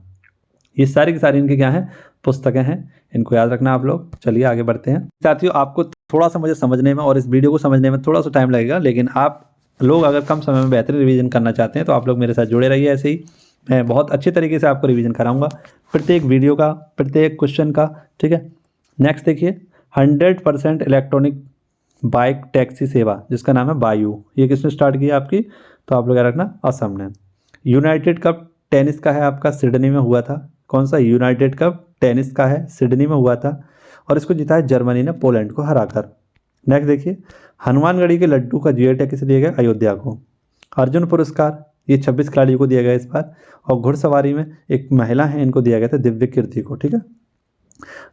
ये सारी की सारी इनकी क्या हैं? पुस्तकें हैं। इनको याद रखना आप लोग। चलिए आगे बढ़ते हैं साथियों। आपको थोड़ा सा मुझे समझने में और इस वीडियो को समझने में थोड़ा सा टाइम लगेगा, लेकिन आप लोग अगर कम समय में बेहतरीन रिवीजन करना चाहते हैं तो आप लोग मेरे साथ जुड़े रहिए। ऐसे ही मैं बहुत अच्छे तरीके से आपको रिवीजन कराऊंगा, प्रत्येक वीडियो का, प्रत्येक क्वेश्चन का। ठीक है, नेक्स्ट देखिए 100% इलेक्ट्रॉनिक बाइक टैक्सी सेवा जिसका नाम है बायू, ये किसने स्टार्ट किया आपकी? तो आप लोग याद रखना, असम ने। यूनाइटेड कप टेनिस का है आपका, सिडनी में हुआ था। कौन सा? यूनाइटेड कप टेनिस का है, सिडनी में हुआ था, और इसको जीता है जर्मनी ने पोलैंड को हराकर। नेक्स्ट देखिए हनुमानगढ़ी के लड्डू का जीआई टैग किसे दिया गया? अयोध्या को। अर्जुन पुरस्कार ये 26 खिलाड़ियों को दिया गया इस बार, और घुड़सवारी में एक महिला है, इनको दिया गया था दिव्य कीर्ति को। ठीक है,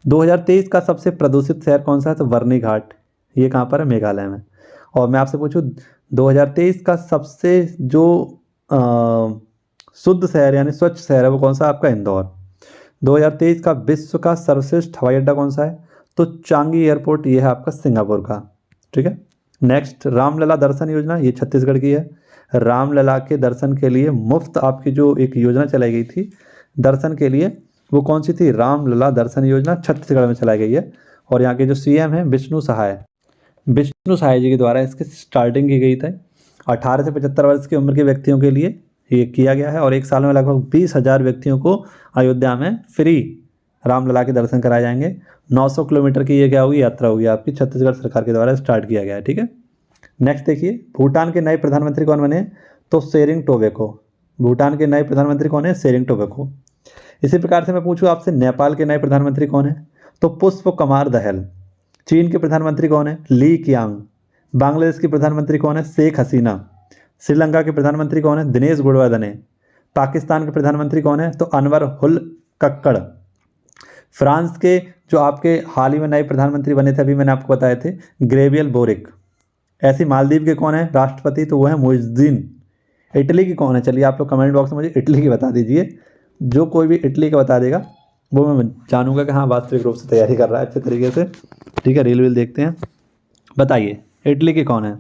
2023 का सबसे प्रदूषित शहर कौन सा है? तो वर्नी घाट, ये कहाँ पर है? मेघालय में। और मैं आपसे पूछूं 2023 का सबसे जो शुद्ध शहर यानी स्वच्छ शहर है वो कौन सा? आपका इंदौर। 2023 का विश्व का सर्वश्रेष्ठ हवाई अड्डा कौन सा है? तो चांगी एयरपोर्ट, ये है आपका सिंगापुर का। ठीक है, नेक्स्ट रामलला दर्शन योजना, ये छत्तीसगढ़ की है। रामलला के दर्शन के लिए मुफ्त आपकी जो एक योजना चलाई गई थी दर्शन के लिए, वो कौन सी थी? रामलला दर्शन योजना छत्तीसगढ़ में चलाई गई है। और यहाँ के जो सीएम हैं विष्णु सहाय जी के द्वारा इसकी स्टार्टिंग की गई थी। 18 से 75 वर्ष की उम्र के व्यक्तियों के लिए ये किया गया है, और एक साल में लगभग 20,000 व्यक्तियों को अयोध्या में फ्री रामलला के दर्शन कराए जाएंगे। 900 किलोमीटर की ये क्या होगी? यात्रा होगी आपकी, छत्तीसगढ़ सरकार के द्वारा स्टार्ट किया गया है। ठीक है, नेक्स्ट देखिए भूटान के नए प्रधानमंत्री कौन बने? तो शेरिंग टोबेको। भूटान के नए प्रधानमंत्री कौन है? शेरिंग टोबेको। इसी प्रकार से मैं पूछूं आपसे, नेपाल के नए प्रधानमंत्री कौन है? तो पुष्प कुमार दहल। चीन के प्रधानमंत्री कौन है? ली कियांग। बांग्लादेश की प्रधानमंत्री कौन है? शेख हसीना। श्रीलंका के प्रधानमंत्री कौन है? दिनेश गुणवर्धने। पाकिस्तान के प्रधानमंत्री कौन है? तो अनवर हुल कक्कड़। फ्रांस के जो आपके हाल ही में नए प्रधानमंत्री बने थे, अभी मैंने आपको बताए थे, ग्रेवियल बोरिक। ऐसी मालदीव के कौन है राष्ट्रपति? तो वो है मुइजुद्दीन। इटली की कौन है? चलिए आप लोग कमेंट बॉक्स में मुझे इटली की बता दीजिए। जो कोई भी इटली का बता देगा वो मैं जानूंगा कि हाँ वास्तविक रूप से तैयारी कर रहा है अच्छे तरीके से। ठीक है, रील वील देखते हैं, बताइए इटली की कौन है।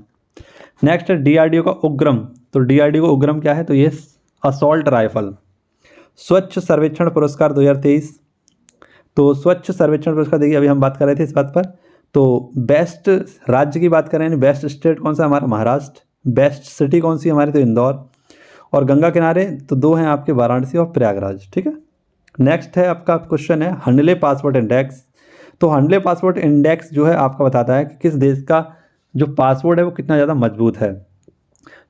नेक्स्ट है डीआरडीओ का उग्रम। तो डीआरडीओ का उग्रम क्या है? तो ये असॉल्ट राइफल। स्वच्छ सर्वेक्षण पुरस्कार 2023। तो स्वच्छ सर्वेक्षण पुरस्कार, देखिए अभी हम बात कर रहे थे इस बात पर। तो बेस्ट राज्य की बात करें, बेस्ट स्टेट कौन सा? हमारा महाराष्ट्र। बेस्ट सिटी कौन सी हमारी? तो इंदौर। और गंगा किनारे तो दो हैं आपके, वाराणसी और प्रयागराज। ठीक है, नेक्स्ट है आपका क्वेश्चन है हंडले पासपोर्ट इंडेक्स। तो हंडले पासपोर्ट इंडेक्स जो है आपका बताता है कि किस देश का जो पासपोर्ट है वो कितना ज़्यादा मजबूत है।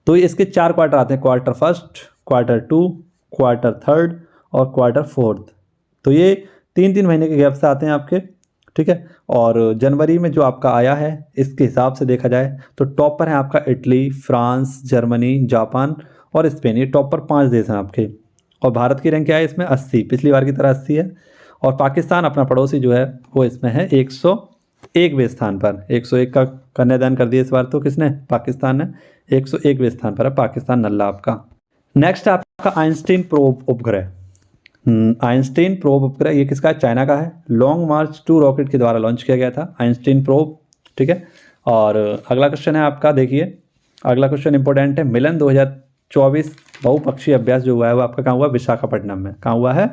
तो इसके 4 क्वार्टर आते हैं, quarter first, quarter 2, quarter third और क्वार्टर फोर्थ। तो ये 3-3 महीने के गैप से आते हैं आपके। ठीक है, और जनवरी में जो आपका आया है इसके हिसाब से देखा जाए तो टॉप पर है आपका इटली, फ्रांस, जर्मनी, जापान और स्पेन। ये टॉप पर 5 देश हैं आपके। और भारत की रैंक क्या है इसमें? 80, पिछली बार की तरह 80 है। और पाकिस्तान अपना पड़ोसी जो है वो इसमें है 101वें स्थान पर। 101 का कन्यादान कर दिया इस बार तो किसने? पाकिस्तान ने। 101वें स्थान पर है पाकिस्तान, नल्ला आपका। नेक्स्ट है आपका आइंस्टीन प्रोब उपग्रह। आइंस्टीन प्रोब उपग्रह ये किसका है? चाइना का है। लॉन्ग मार्च 2 रॉकेट के द्वारा लॉन्च किया गया था आइंस्टीन प्रोब। ठीक है, और अगला क्वेश्चन है आपका, देखिए अगला क्वेश्चन इंपॉर्टेंट है। मिलन 2024 बहुपक्षीय अभ्यास जो हुआ है वो आपका कहाँ हुआ? विशाखापट्टनम में। कहाँ हुआ है?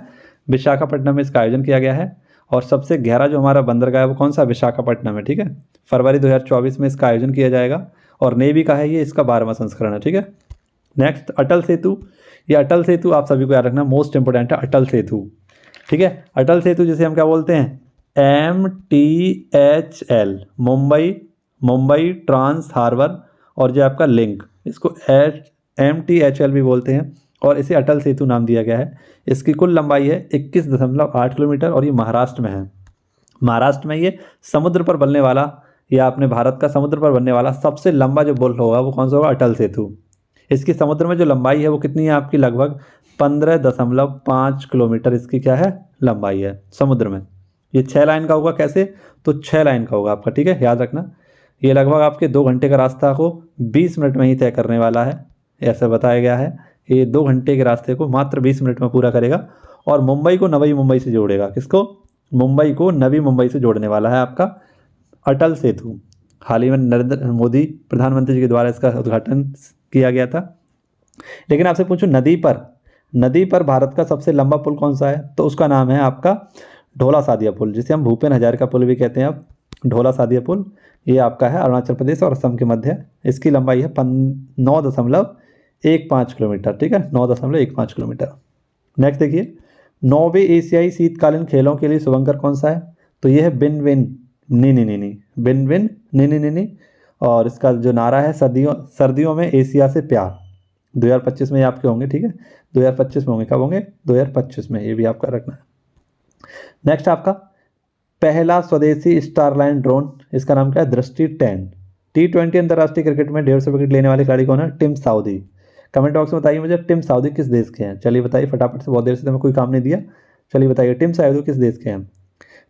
विशाखापट्टनम में इसका आयोजन किया गया है। और सबसे गहरा जो हमारा बंदरगाह है वो कौन सा? विशाखापट्टनम है। ठीक है, फरवरी 2024 में इसका आयोजन किया जाएगा। और नेवी का है ये, इसका 12वां संस्करण है। ठीक है, नेक्स्ट अटल सेतु। ये अटल सेतु आप सभी को याद रखना, मोस्ट इंपोर्टेंट है अटल सेतु। ठीक है, अटल सेतु जिसे हम क्या बोलते हैं? MTHL, मुंबई ट्रांस हार्बर और जो आपका लिंक, इसको MTHL भी बोलते हैं और इसे अटल सेतु नाम दिया गया है। इसकी कुल लंबाई है 21.8 किलोमीटर और ये महाराष्ट्र में है। महाराष्ट्र में ये समुद्र पर बनने वाला, या अपने भारत का समुद्र पर बनने वाला सबसे लंबा जो पुल होगा वो कौन सा होगा? अटल सेतु। इसकी समुद्र में जो लंबाई है वो कितनी है आपकी? लगभग 15.5 किलोमीटर इसकी क्या है? लंबाई है समुद्र में। ये 6 लाइन का होगा। कैसे? तो 6 लाइन का होगा आपका। ठीक है, याद रखना। ये लगभग आपके 2 घंटे का रास्ता को 20 मिनट में ही तय करने वाला है, ऐसा बताया गया है। ये 2 घंटे के रास्ते को मात्र 20 मिनट में पूरा करेगा और मुंबई को नवी मुंबई से जोड़ेगा। किसको? मुंबई को नवी मुंबई से जोड़ने वाला है आपका अटल सेतु। हाल ही में नरेंद्र मोदी प्रधानमंत्री जी के द्वारा इसका उद्घाटन किया गया था। लेकिन आपसे पूछूं नदी पर भारत का सबसे लंबा पुल कौन सा है? तो उसका नाम है आपका ढोला सादिया पुल, जिसे हम भूपेन हजारिका पुल भी कहते हैं। अब ढोला सादिया पुल ये आपका है अरुणाचल प्रदेश और असम के मध्य। इसकी लंबाई है 9.15 किलोमीटर। ठीक है, 9.15 किलोमीटर। नेक्स्ट देखिए, 9वें एशियाई शीतकालीन खेलों के लिए शुभंकर कौन सा है? तो ये है बिन विन नी। और इसका जो नारा है सर्दियों में एशिया से प्यार। 2025 में ये आपके होंगे। ठीक है, 2025 में होंगे। कब होंगे? 2025 में, ये भी आपका रखना है। नेक्स्ट आपका पहला स्वदेशी स्टारलाइन ड्रोन, इसका नाम क्या है? दृष्टि 10। T20 अंतर्राष्ट्रीय क्रिकेट में 150 विकेट लेने वाले खिलाड़ी कौन है? Tim Southee. कमेंट बॉक्स में बताइए मुझे टिम साउदी किस देश के हैं। चलिए बताइए फटाफट से, बहुत देर से तो मैं कोई काम नहीं दिया। चलिए बताइए टिम साउदी किस देश के हैं।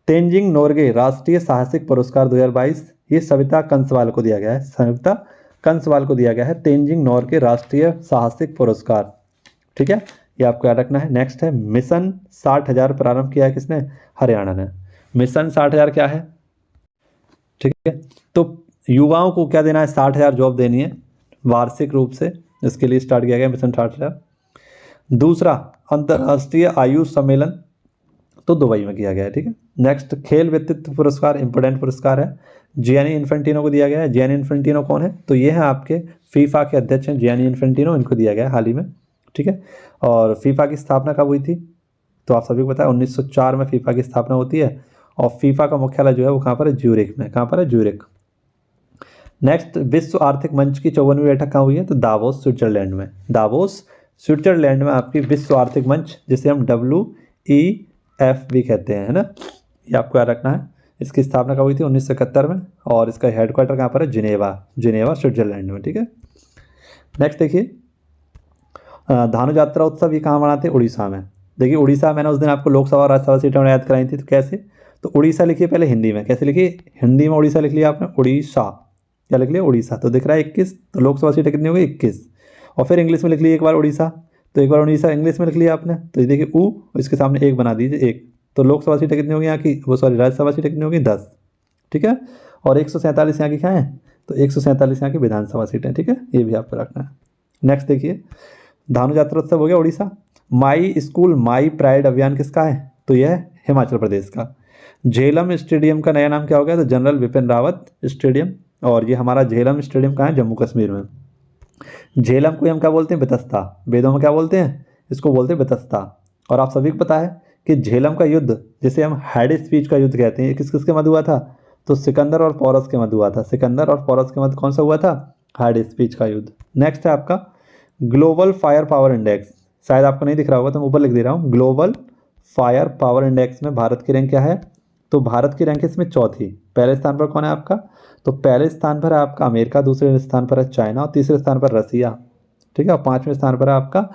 तेंजिंग नोर्गे राष्ट्रीय साहसिक पुरस्कार 2022 ये सविता कंसवाल को दिया गया है। सविता कंसवाल को दिया गया है तेंजिंग नोर्गे राष्ट्रीय साहसिक पुरस्कार। ठीक है, ये आपको याद रखना है। नेक्स्ट है मिशन 60,000 प्रारंभ किया है किसने? हरियाणा ने। मिशन 60,000 क्या है? ठीक है, तो युवाओं को क्या देना है? 60,000 जॉब देनी है वार्षिक रूप से, इसके लिए स्टार्ट किया गया मिशन 60,000। दूसरा अंतर्राष्ट्रीय आयुष सम्मेलन तो दुबई में किया गया है। ठीक है, नेक्स्ट खेल व्यक्तित्व पुरस्कार इंपोर्टेंट पुरस्कार है, जियानी इन्फेंटिनो को दिया गया है। जियानी इन्फेंटिनो कौन है? तो ये है आपके फीफा के अध्यक्ष हैं जियानी इन्फेंटिनो, इनको दिया गया है हाल ही में। ठीक है, और फीफा की स्थापना कब हुई थी? तो आप सभी को पता है 1904 में फीफा की स्थापना होती है और फीफा का मुख्यालय जो है वो कहाँ पर है? ज्यूरिख में। कहाँ पर है? ज्यूरिख। नेक्स्ट विश्व आर्थिक मंच की 54वीं बैठक कहाँ हुई है? तो दावोस स्विट्जरलैंड में। दावोस स्विट्जरलैंड में आपकी विश्व आर्थिक मंच, जिसे हम EF भी कहते हैं, है ना। ये आपको याद रखना है। इसकी स्थापना कब हुई थी? 1971 में, और इसका हेडक्वार्टर कहाँ पर है? जिनेवा स्विट्जरलैंड में, ठीक है। नेक्स्ट देखिए, धानु यात्रा उत्सव ये कहाँ मनाते हैं? उड़ीसा में। देखिए उड़ीसा, मैंने उस दिन आपको लोकसभा और राज्यसभा सीटें याद कराई थी, तो कैसे? तो उड़ीसा लिखिए पहले हिंदी में, कैसे लिखिए? हिंदी में उड़ीसा लिख लिया आपने, उड़ीसा। क्या लिख लिया? उड़ीसा। तो दिख रहा है 21, तो लोकसभा सीटें कितनी हो गई? 21। और फिर इंग्लिश में लिख लीजिए एक बार उड़ीसा, तो एक बार उड़ीसा इंग्लिश में लिख लिया आपने, तो ये देखिए ऊ, इसके सामने एक बना दीजिए, एक। तो लोकसभा सीटें कितनी होगी यहाँ की? वो सॉरी, राज्यसभा सीटें कितनी होगी? 10, ठीक है। और 147 यहाँ की क्या है? तो 147 यहाँ की विधानसभा सीटें, ठीक है। ये भी आपको रखना है। नेक्स्ट देखिए, धानु यात्रा उत्सव हो गया Orissa. My school my pride अभियान किसका है? तो यह है हिमाचल प्रदेश का। झेलम स्टेडियम का नया नाम क्या हो गया? तो जनरल बिपिन रावत स्टेडियम। और ये हमारा झेलम स्टेडियम कहाँ है? जम्मू कश्मीर में। झेलम को हम क्या बोलते हैं? बेतस्ता। वेदों में क्या बोलते हैं? इसको बोलते हैं बेतस्ता। और आप सभी को पता है कि झेलम का युद्ध, जिसे हम हेड स्पीच का युद्ध कहते हैं, किस किस के मध्य हुआ था? तो सिकंदर और पोरस के मध्य हुआ था। सिकंदर और पोरस के मध्य कौन सा हुआ था? हेड स्पीच का युद्ध। नेक्स्ट है आपका ग्लोबल फायर पावर इंडेक्स। शायद आपको नहीं दिख रहा होगा तो मैं ऊपर लिख दे रहा हूँ। ग्लोबल फायर पावर इंडेक्स में भारत की रैंक क्या है? तो भारत की रैंक इसमें चौथी। पहले स्थान पर कौन है आपका? तो पहले स्थान पर है आपका अमेरिका, दूसरे स्थान पर है चाइना, और तीसरे स्थान पर रसिया, ठीक है। और पाँचवें स्थान पर है आपका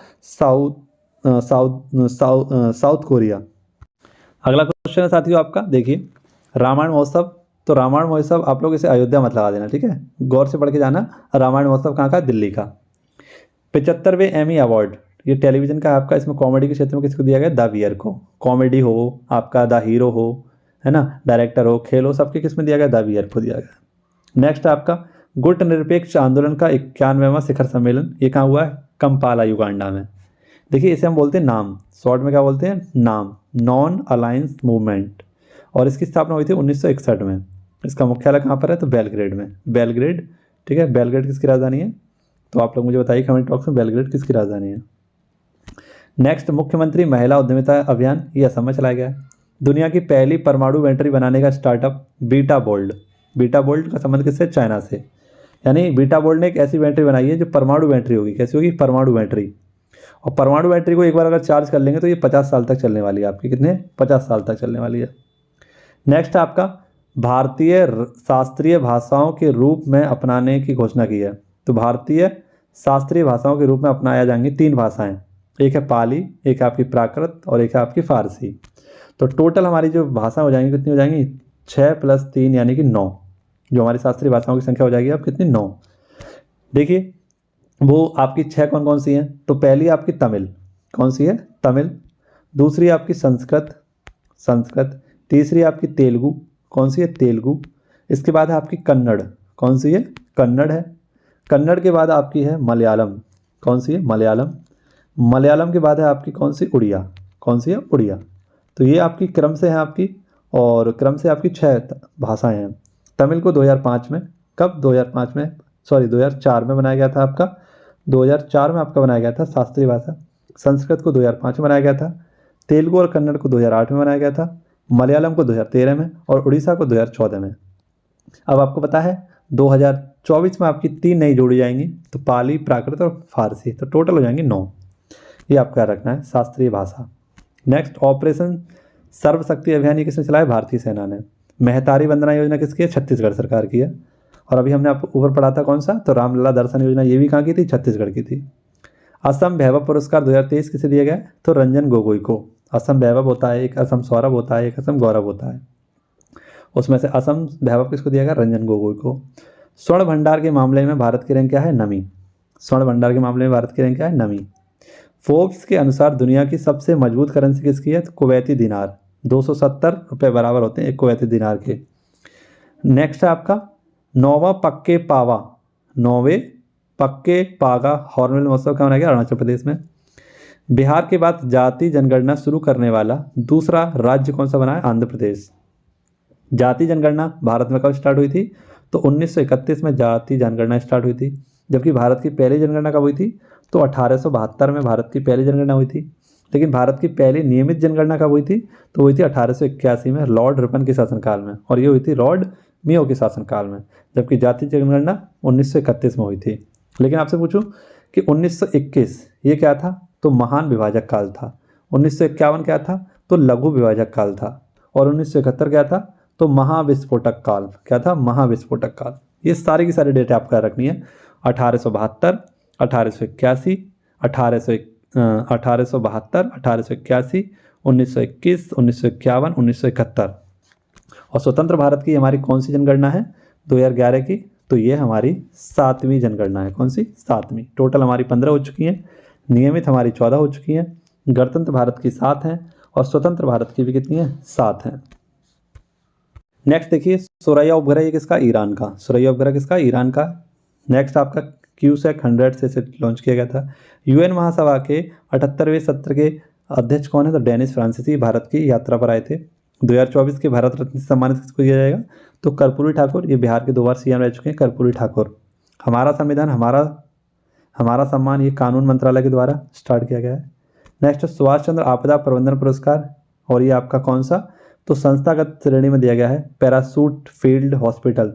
साउथ कोरिया। अगला क्वेश्चन है साथियों आपका, देखिए रामायण महोत्सव। तो रामायण महोत्सव आप लोग इसे अयोध्या मत लगा देना, ठीक है। गौर से पढ़ के जाना। रामायण महोत्सव कहाँ का? दिल्ली का। 75वें एमी अवार्ड, ये टेलीविजन का आपका, इसमें कॉमेडी के क्षेत्र में किसको दिया गया? द वियर को। कॉमेडी हो आपका, द हीरो हो, है ना, डायरेक्टर हो, खेल हो, सबके किस में दिया गया? द वियर को दिया गया। नेक्स्ट आपका गुट निरपेक्ष आंदोलन का 91वां शिखर सम्मेलन, ये कहाँ हुआ है? कंपाला युगांडा में। देखिए इसे हम बोलते हैं नाम, शॉर्ट में क्या बोलते हैं? नाम, नॉन अलायंस मूवमेंट। और इसकी स्थापना हुई थी 1961 में। इसका मुख्यालय कहाँ पर है? तो बेलग्रेड में। बेलग्रेड, ठीक है। बेलग्रेड किसकी राजधानी है? तो आप लोग मुझे बताइए कमेंट बॉक्स में, बेलग्रेड किसकी राजधानी है। नेक्स्ट, मुख्यमंत्री महिला उद्यमिता अभियान, ये असम में चलाया गया है। दुनिया की पहली परमाणु बैटरी बनाने का startup Beta Volt. Beta Volt का संबंध किससे? चाइना से। यानी बीटा बोल्ड ने एक ऐसी बैटरी बनाई है जो परमाणु बैटरी होगी। कैसी होगी? परमाणु बैटरी। और परमाणु बैटरी को एक बार अगर चार्ज कर लेंगे तो ये 50 साल तक चलने वाली है आपकी। कितने? 50 साल तक चलने वाली है। नेक्स्ट आपका भारतीय शास्त्रीय भाषाओं के रूप में अपनाने की घोषणा की है। तो भारतीय शास्त्रीय भाषाओं के रूप में अपनाया जाएंगी 3 भाषाएं, एक है पाली, एक है आपकी प्राकृत, और एक है आपकी फारसी। तो टोटल हमारी जो भाषा हो जाएंगी कितनी हो जाएंगी? 6 + 3 यानी कि 9। जो हमारी शास्त्रीय भाषाओं की संख्या हो जाएगी आप कितनी? 9। देखिए वो आपकी 6 कौन कौन सी हैं? तो पहली आपकी तमिल, कौन सी है? तमिल। दूसरी आपकी संस्कृत। तीसरी आपकी तेलुगु, कौन सी है? तेलुगु। इसके बाद है आपकी कन्नड़, कौन सी है? कन्नड़ है। कन्नड़ के बाद आपकी है मलयालम, कौन सी है? मलयालम। मलयालम के बाद है आपकी कौन सी? उड़िया, कौन सी है? उड़िया। तो ये आपकी क्रम से है आपकी, और क्रम से आपकी 6 भाषाएं हैं। तमिल को 2005 में, कब? 2005 में, सॉरी 2004 में बनाया गया था आपका। 2004 में आपका बनाया गया था शास्त्रीय भाषा। संस्कृत को 2005 में बनाया गया था। तेलुगु और कन्नड़ को 2008 में बनाया गया था। मलयालम को 2013 में, और उड़ीसा को 2014 में। अब आपको पता है 2024 में आपकी 3 नई जोड़ी जाएंगी, तो पाली, प्राकृत और फारसी। तो टोटल हो जाएंगी 9। ये आपको याद रखना है, शास्त्रीय भाषा। नेक्स्ट, ऑपरेशन सर्वशक्ति अभियान ये किसने चलाया? भारतीय सेना ने। महतारी वंदना योजना किसकी है? छत्तीसगढ़ सरकार की है। और अभी हमने आपको ऊपर पढ़ा था कौन सा? तो रामलला दर्शन योजना, ये भी कहाँ की थी? छत्तीसगढ़ की थी। असम वैभव पुरस्कार 2023 किसे दिया गया? तो रंजन गोगोई को। असम वैभव होता है, एक असम सौरभ होता है, एक असम गौरव होता है। उसमें से असम वैभव किसको दिया गया? रंजन गोगोई को। स्वर्ण भंडार के मामले में भारत की रैंक क्या है? नवीं। स्वर्ण भंडार के मामले में भारत की रैंक क्या है? नवीं। फोर्ब्स के अनुसार दुनिया की सबसे मजबूत करेंसी किसकी है? तो कुवैती दिनार। 270 रुपये बराबर होते हैं एक कुवैती दिनार के। नेक्स्ट है आपका 9वां पक्के पागा हॉर्नबिल महोत्सव कहाँ मनाया गया? अरुणाचल प्रदेश में। बिहार के बाद जाति जनगणना शुरू करने वाला दूसरा राज्य कौन सा बना है? आंध्र प्रदेश। जाति जनगणना भारत में कब स्टार्ट हुई थी? तो 1931 में जाति जनगणना स्टार्ट हुई थी। जबकि भारत की पहली जनगणना कब हुई थी? तो 1872 में भारत की पहली जनगणना हुई थी। लेकिन भारत की पहली नियमित जनगणना कब हुई थी? तो हुई थी 1881 में लॉर्ड रिपन के शासनकाल में, और ये हुई थी लॉर्ड मियो के शासनकाल में। जबकि जाति जनगणना 1931 में हुई थी। लेकिन आपसे पूछूं कि 1921 ये क्या था? तो महान विभाजक काल था। 1951 क्या था? तो लघु विभाजक काल था। और 1971 क्या था? तो महाविस्फोटक काल। क्या था? महाविस्फोटक काल। ये सारी की सारी डेट आपको याद रखनी है। 1872, 1881, 1872, 1881, 1921, 1951, 1971। और स्वतंत्र भारत की हमारी कौन सी जनगणना है? 2011 की। तो ये हमारी 7वीं जनगणना है। कौन सी? 7वीं। टोटल हमारी 15 हो चुकी हैं, नियमित हमारी 14 हो चुकी हैं, गणतंत्र भारत की 7 हैं और स्वतंत्र भारत की भी कितनी है? 7 हैं। नेक्स्ट देखिए, सुरैया उपग्रह ये किसका? ईरान का। सुरैया उपग्रह किसका? ईरान का। नेक्स्ट आपका क्यूसैक 100 से लॉन्च किया गया था। यूएन महासभा के 78वें सत्र के अध्यक्ष कौन है? तो डेनिस फ्रांसीसी भारत की यात्रा पर आए थे। 2024 के भारत रत्न से सम्मानित किसको किया जाएगा? तो कर्पूरी ठाकुर। ये बिहार के 2 बार सीएम रह चुके हैं, कर्पूरी ठाकुर। हमारा संविधान हमारा सम्मान, ये कानून मंत्रालय के द्वारा स्टार्ट किया गया है। नेक्स्ट सुभाष चंद्र आपदा प्रबंधन पुरस्कार, और ये आपका कौन सा? तो संस्थागत श्रेणी में दिया गया है, पैरासूट फील्ड हॉस्पिटल।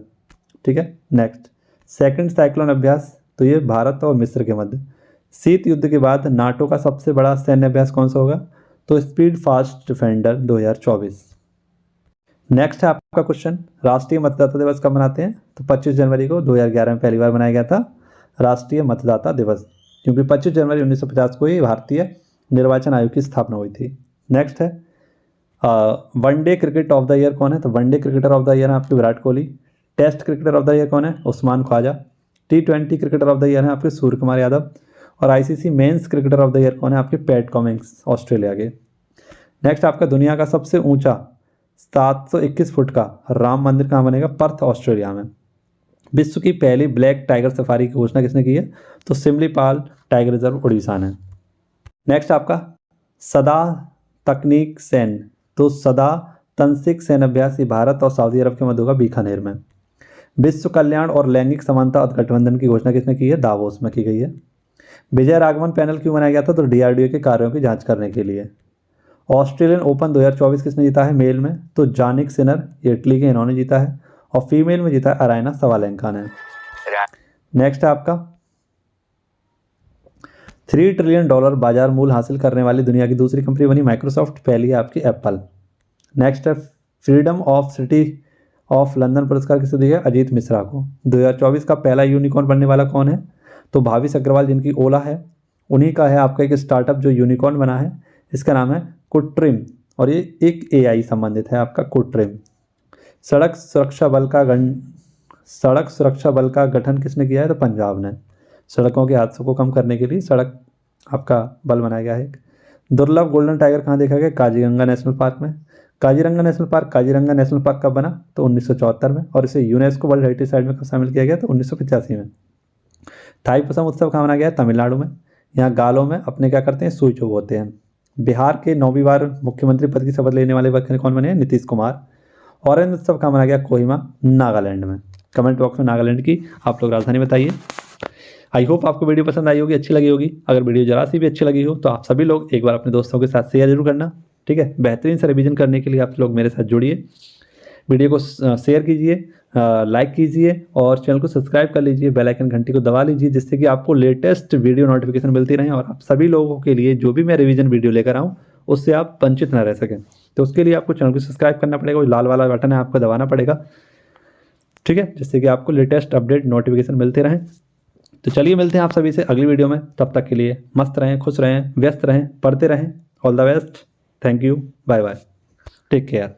ठीक है। नेक्स्ट सेकंड साइक्लोन अभ्यास, तो ये भारत और मिस्र के मध्य। शीत युद्ध के बाद नाटो का सबसे बड़ा सैन्य अभ्यास कौन सा होगा? तो स्पीड फास्ट डिफेंडर 2024। नेक्स्ट है आपका क्वेश्चन, राष्ट्रीय मतदाता दिवस कब मनाते हैं? तो 25 जनवरी को 2011 में पहली बार मनाया गया था राष्ट्रीय मतदाता दिवस, क्योंकि 25 जनवरी 1950 को ही भारतीय निर्वाचन आयोग की स्थापना हुई थी। नेक्स्ट है one day cricket of the year कौन है? तो one day cricketer of the year है आपके Virat Kohli. Test cricketer of the year कौन है? Usman Khawaja. T20 cricketer of the year है आपके सूर्य कुमार यादव। और ICC men's cricketer of the year कौन है? आपके पैट कमिंस, ऑस्ट्रेलिया के। नेक्स्ट आपका दुनिया का सबसे ऊंचा 721 फुट का राम मंदिर कहाँ बनेगा? पर्थ, ऑस्ट्रेलिया में। विश्व की पहली ब्लैक टाइगर सफारी की घोषणा किसने की है? तो सिमलीपाल टाइगर रिजर्व उड़ीसा ने। नेक्स्ट आपका सदा तकनीक सैन्य, तो सदा तंसिक सैन्य अभ्यास, ये भारत और सऊदी अरब के मध्य होगा बीकानेर में। विश्व कल्याण और लैंगिक समानता गठबंधन की घोषणा किसने की है? दावोस में की गई है। विजय राघवन पैनल क्यों बनाया गया था? तो DRDO के कार्यों की जांच करने के लिए। ऑस्ट्रेलियन ओपन 2024 किसने जीता है मेल में? तो जानिक सिनर, ये इटली के, इन्होंने जीता है। और फीमेल में जीता है अरायना सवालेंका ने। नेक्स्ट है आपका $3 ट्रिलियन बाजार मूल्य हासिल करने वाली दुनिया की दूसरी कंपनी बनी माइक्रोसॉफ्ट, पहली है आपकी एप्पल। नेक्स्ट है freedom of city of London पुरस्कार किसे दिया? अजीत मिश्रा को। 2024 का पहला यूनिकॉर्न बनने वाला कौन है? तो भाविश अग्रवाल, जिनकी ओला है, उन्हीं का है आपका एक स्टार्टअप जो यूनिकॉर्न बना है, इसका नाम है कुट्रिम, और ये एक AI संबंधित है आपका कुट्रिम। सड़क सुरक्षा बल का गठन किसने किया है? तो पंजाब ने। सड़कों के हादसों को कम करने के लिए सड़क आपका बल बनाया गया है। दुर्लभ गोल्डन टाइगर कहाँ देखा गया? काजीरंगा नेशनल पार्क में। काजीरंगा नेशनल पार्क कब बना? तो 1974 में। और इसे यूनेस्को वर्ल्ड हेरिटेज साइट में कब शामिल किया गया? तो 1985 में। थाईपुसम उत्सव कहाँ मनाया गया? तमिलनाडु में। यहाँ गालों में अपने क्या करते हैं? सुई चुभोते हैं। बिहार के 9वीं बार मुख्यमंत्री पद की शपथ लेने वाले व्यक्ति कौन बने हैं? नीतीश कुमार। ऑरेंज उत्सव कहाँ मनाया गया? कोहिमा, नागालैंड में। कमेंट बॉक्स में नागालैंड की आप लोग राजधानी बताइए। आई होप आपको वीडियो पसंद आई होगी, अच्छी लगी होगी। अगर वीडियो जरा सी भी अच्छी लगी हो तो आप सभी लोग एक बार अपने दोस्तों के साथ शेयर जरूर करना। ठीक है। बेहतरीन से रिवीजन करने के लिए आप लोग मेरे साथ जुड़िए, वीडियो को शेयर कीजिए, लाइक कीजिए और चैनल को सब्सक्राइब कर लीजिए, बेल आइकन घंटी को दबा लीजिए, जिससे कि आपको लेटेस्ट वीडियो नोटिफिकेशन मिलती रहे और आप सभी लोगों के लिए जो भी मैं रिवीजन वीडियो लेकर आऊँ उससे आप वंचित न रह सकें। तो उसके लिए आपको चैनल को सब्सक्राइब करना पड़ेगा, वो लाल वाला बटन है आपको दबाना पड़ेगा। ठीक है, जिससे कि आपको लेटेस्ट अपडेट नोटिफिकेशन मिलते रहें। तो चलिए मिलते हैं आप सभी से अगली वीडियो में। तब तक के लिए मस्त रहें, खुश रहें, व्यस्त रहें, पढ़ते रहें। All the best. Thank you, bye bye, take care.